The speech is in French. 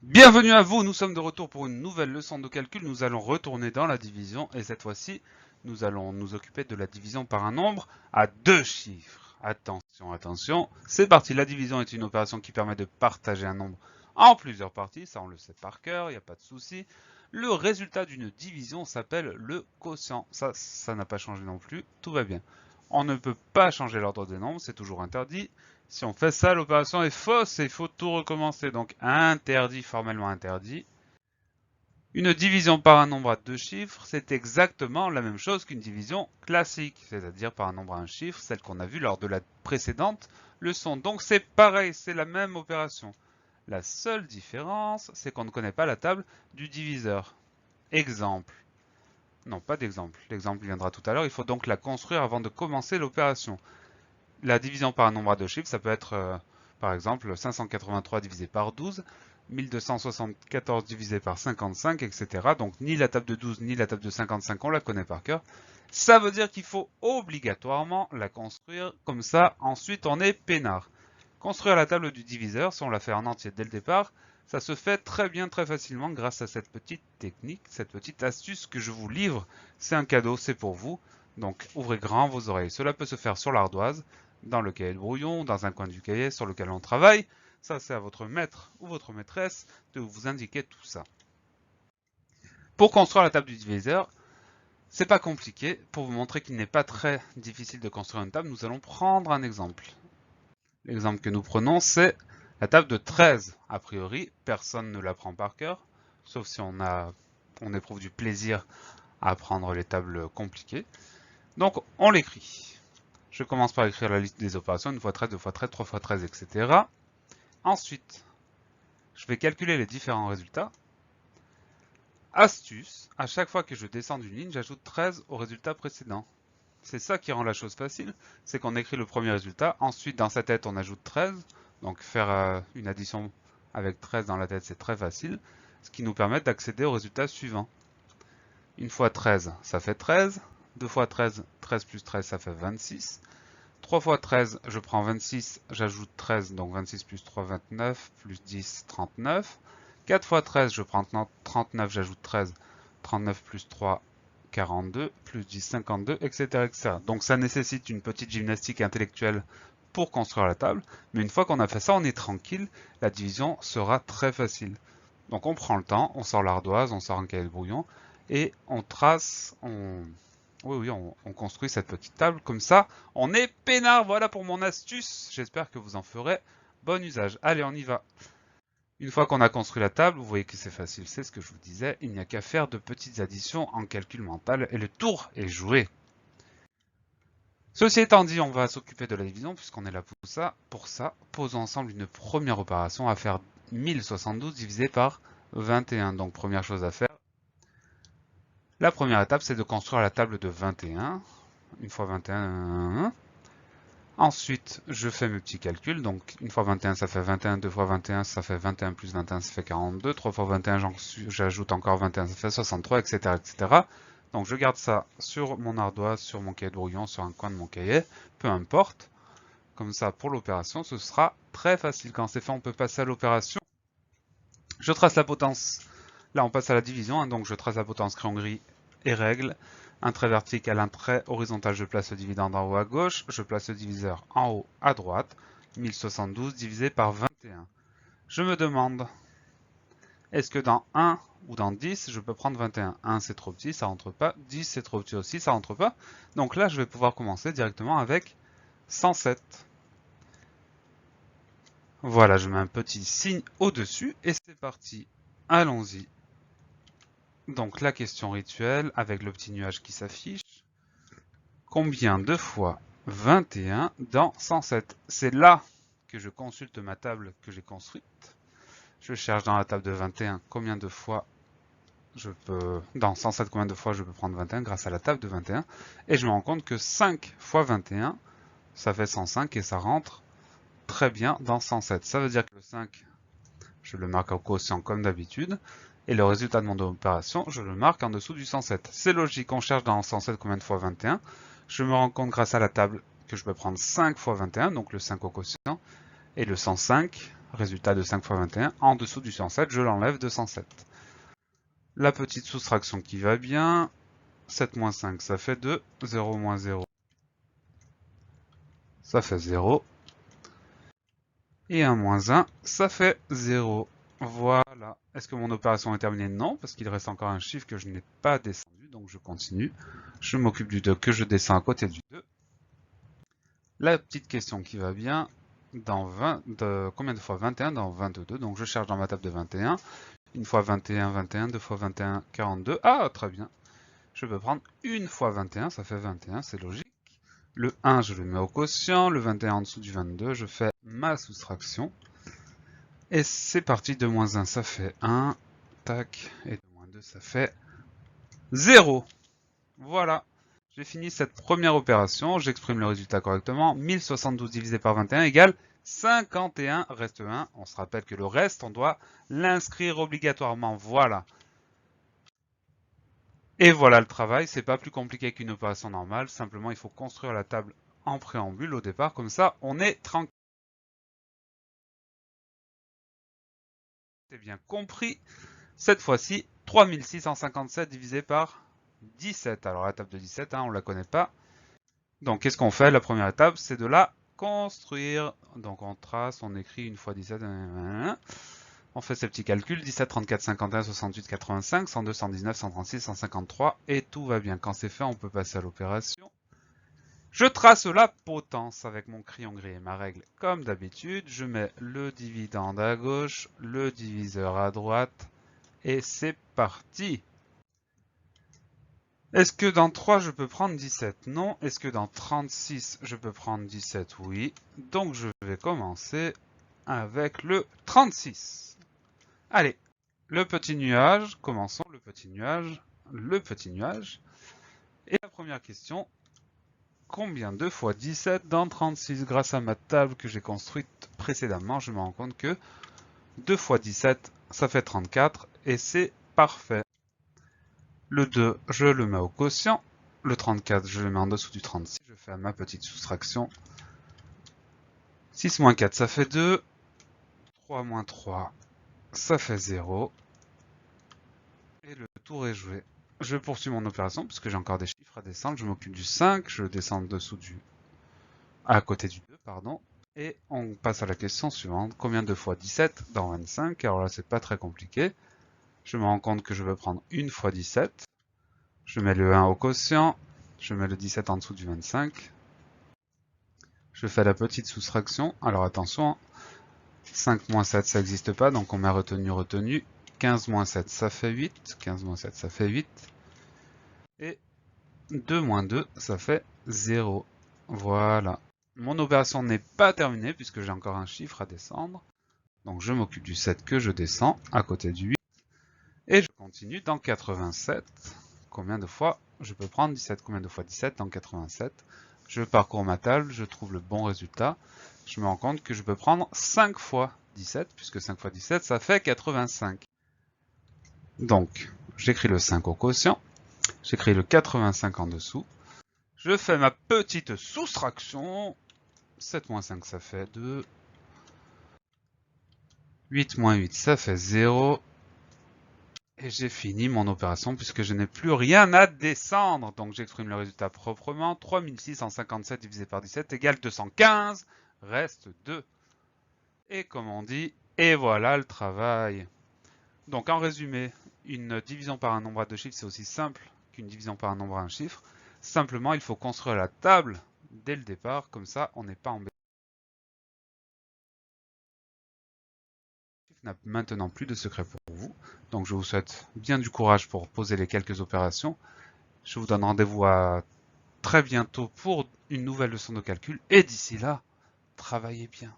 Bienvenue à vous, nous sommes de retour pour une nouvelle leçon de calcul. Nous allons retourner dans la division et cette fois-ci, nous allons nous occuper de la division par un nombre à deux chiffres. Attention, attention, c'est parti. La division est une opération qui permet de partager un nombre en plusieurs parties, ça on le sait par cœur, il n'y a pas de souci. Le résultat d'une division s'appelle le quotient. Ça n'a pas changé non plus, tout va bien. On ne peut pas changer l'ordre des nombres, c'est toujours interdit. Si on fait ça, l'opération est fausse et il faut tout recommencer. Donc interdit, formellement interdit. Une division par un nombre à deux chiffres, c'est exactement la même chose qu'une division classique, c'est-à-dire par un nombre à un chiffre, celle qu'on a vue lors de la précédente leçon. Donc c'est pareil, c'est la même opération. La seule différence, c'est qu'on ne connaît pas la table du diviseur. Exemple. Non, pas d'exemple. L'exemple viendra tout à l'heure. Il faut donc la construire avant de commencer l'opération. La division par un nombre à deux chiffres, ça peut être par exemple 583 divisé par 12, 1274 divisé par 55, etc. Donc ni la table de 12 ni la table de 55, on la connaît par cœur. Ça veut dire qu'il faut obligatoirement la construire comme ça. Ensuite, on est peinard. Construire la table du diviseur, si on la fait en entier dès le départ, ça se fait très bien, très facilement grâce à cette petite technique, cette petite astuce que je vous livre. C'est un cadeau, c'est pour vous. Donc ouvrez grand vos oreilles. Cela peut se faire sur l'ardoise, dans le cahier de brouillon, dans un coin du cahier sur lequel on travaille. Ça, c'est à votre maître ou votre maîtresse de vous indiquer tout ça. Pour construire la table du diviseur, c'est pas compliqué. Pour vous montrer qu'il n'est pas très difficile de construire une table, nous allons prendre un exemple. L'exemple que nous prenons, c'est la table de 13. A priori, personne ne la prend par cœur, sauf si on éprouve du plaisir à apprendre les tables compliquées. Donc, on l'écrit. Je commence par écrire la liste des opérations, 1 fois 13, 2 fois 13, 3 fois 13, etc. Ensuite, je vais calculer les différents résultats. Astuce, à chaque fois que je descends d'une ligne, j'ajoute 13 au résultat précédent. C'est ça qui rend la chose facile, c'est qu'on écrit le premier résultat, ensuite dans sa tête on ajoute 13, donc faire une addition avec 13 dans la tête c'est très facile, ce qui nous permet d'accéder au résultat suivant. 1 fois 13 ça fait 13, 2 fois 13, 13 plus 13 ça fait 26, 3 fois 13 je prends 26, j'ajoute 13, donc 26 plus 3, 29, plus 10, 39, 4 fois 13 je prends 39, j'ajoute 13, 39 plus 3, 42, plus 10, 52, etc., etc. Donc ça nécessite une petite gymnastique intellectuelle pour construire la table, mais une fois qu'on a fait ça, on est tranquille, la division sera très facile. Donc on prend le temps, on sort l'ardoise, on sort un cahier de brouillon, et on trace, on construit cette petite table, comme ça, on est peinard. Voilà pour mon astuce, j'espère que vous en ferez bon usage. Allez, on y va. Une fois qu'on a construit la table, vous voyez que c'est facile, c'est ce que je vous disais, il n'y a qu'à faire de petites additions en calcul mental et le tour est joué. Ceci étant dit, on va s'occuper de la division puisqu'on est là pour ça. Pour ça, posons ensemble une première opération à faire 1072 divisé par 21. Donc première chose à faire, la première étape c'est de construire la table de 21. 1 fois 21, ensuite, je fais mes petits calculs. Donc, 1 fois 21, ça fait 21. 2 fois 21, ça fait 21 plus 21, ça fait 42. 3 fois 21, j'ajoute encore 21, ça fait 63, etc., etc. Donc, je garde ça sur mon ardoise, sur mon cahier de brouillon, sur un coin de mon cahier. Peu importe. Comme ça, pour l'opération, ce sera très facile. Quand c'est fait, on peut passer à l'opération. Je trace la potence. Là, on passe à la division. Donc, je trace la potence crayon gris et règle. Un trait vertical, un trait horizontal, je place le dividende en haut à gauche, je place le diviseur en haut à droite, 1072 divisé par 21. Je me demande, est-ce que dans 1 ou dans 10, je peux prendre 21 1 c'est trop petit, ça rentre pas, 10 c'est trop petit aussi, ça rentre pas. Donc là, je vais pouvoir commencer directement avec 107. Voilà, je mets un petit signe au-dessus et c'est parti. Allons-y. Donc la question rituelle avec le petit nuage qui s'affiche. Combien de fois 21 dans 107? C'est là que je consulte ma table que j'ai construite. Je cherche dans la table de 21 combien de fois je peux, dans 107 combien de fois je peux prendre 21 grâce à la table de 21. Et je me rends compte que 5 fois 21, ça fait 105 et ça rentre très bien dans 107. Ça veut dire que le 5, je le marque au quotient comme d'habitude. Et le résultat de mon opération, je le marque en dessous du 107. C'est logique, on cherche dans 107 combien de fois 21. Je me rends compte grâce à la table que je peux prendre 5 fois 21, donc le 5 au quotient, et le 105, résultat de 5 fois 21, en dessous du 107, je l'enlève de 107. La petite soustraction qui va bien, 7 moins 5, ça fait 2, 0 moins 0, ça fait 0, et 1 moins 1, ça fait 0. Voilà. Est-ce que mon opération est terminée? Non, parce qu'il reste encore un chiffre que je n'ai pas descendu, donc je continue. Je m'occupe du 2 que je descends à côté du 2. La petite question qui va bien, combien de fois 21 dans 22? Donc je cherche dans ma table de 21. Une fois 21, 21, deux fois 21, 42. Ah, très bien. Je peux prendre une fois 21, ça fait 21, c'est logique. Le 1, je le mets au quotient. Le 21 en dessous du 22, je fais ma soustraction. Et c'est parti, 2 moins 1, ça fait 1. Tac. Et 2 moins 2, ça fait 0. Voilà. J'ai fini cette première opération. J'exprime le résultat correctement. 1072 divisé par 21 égale 51. Reste 1. On se rappelle que le reste, on doit l'inscrire obligatoirement. Voilà. Et voilà le travail. C'est pas plus compliqué qu'une opération normale. Simplement, il faut construire la table en préambule au départ. Comme ça, on est tranquille. C'est bien compris. Cette fois-ci, 3657 divisé par 17. Alors la table de 17, on ne la connaît pas. Donc qu'est-ce qu'on fait? La première étape, c'est de la construire. Donc on trace, on écrit une fois 17. On fait ces petits calculs. 17, 34, 51, 68, 85, 102, 119, 136, 153. Et tout va bien. Quand c'est fait, on peut passer à l'opération. Je trace la potence avec mon crayon gris et ma règle. Comme d'habitude, je mets le dividende à gauche, le diviseur à droite. Et c'est parti! Est-ce que dans 3, je peux prendre 17? Non. Est-ce que dans 36, je peux prendre 17? Oui. Donc, je vais commencer avec le 36. Allez, le petit nuage. Commençons le petit nuage. Le petit nuage. Et la première question, combien de fois 17 dans 36? Grâce à ma table que j'ai construite précédemment, je me rends compte que 2 fois 17, ça fait 34. Et c'est parfait. Le 2, je le mets au quotient. Le 34, je le mets en dessous du 36. Je fais ma petite soustraction. 6 moins 4, ça fait 2. 3 moins 3, ça fait 0. Et le tour est joué. Je poursuis mon opération, puisque j'ai encore des chiffres à descendre. Je m'occupe du 5, je descends dessous à côté du 2, pardon. Et on passe à la question suivante. Combien de fois 17 dans 25? Alors là, c'est pas très compliqué. Je me rends compte que je veux prendre une fois 17. Je mets le 1 au quotient, je mets le 17 en dessous du 25. Je fais la petite soustraction. Alors attention, 5 moins 7, ça n'existe pas, donc on met retenu. 15 moins 7, ça fait 8. 15 moins 7, ça fait 8. Et 2 moins 2, ça fait 0. Voilà. Mon opération n'est pas terminée, puisque j'ai encore un chiffre à descendre. Donc je m'occupe du 7 que je descends, à côté du 8. Et je continue dans 87. Combien de fois je peux prendre 17? Combien de fois 17 dans 87? Je parcours ma table, je trouve le bon résultat. Je me rends compte que je peux prendre 5 fois 17, puisque 5 fois 17, ça fait 85. Donc, j'écris le 5 au quotient, j'écris le 85 en dessous. Je fais ma petite soustraction. 7 moins 5, ça fait 2. 8 moins 8, ça fait 0. Et j'ai fini mon opération puisque je n'ai plus rien à descendre. Donc j'exprime le résultat proprement. 3657 divisé par 17 égale 215. Reste 2. Et comme on dit, et voilà le travail. Donc en résumé, une division par un nombre à deux chiffres, c'est aussi simple qu'une division par un nombre à un chiffre. Simplement, il faut construire la table dès le départ. Comme ça, on n'est pas embêté. N'a maintenant plus de secret pour vous. Donc je vous souhaite bien du courage pour poser les quelques opérations. Je vous donne rendez-vous à très bientôt pour une nouvelle leçon de calcul. Et d'ici là, travaillez bien.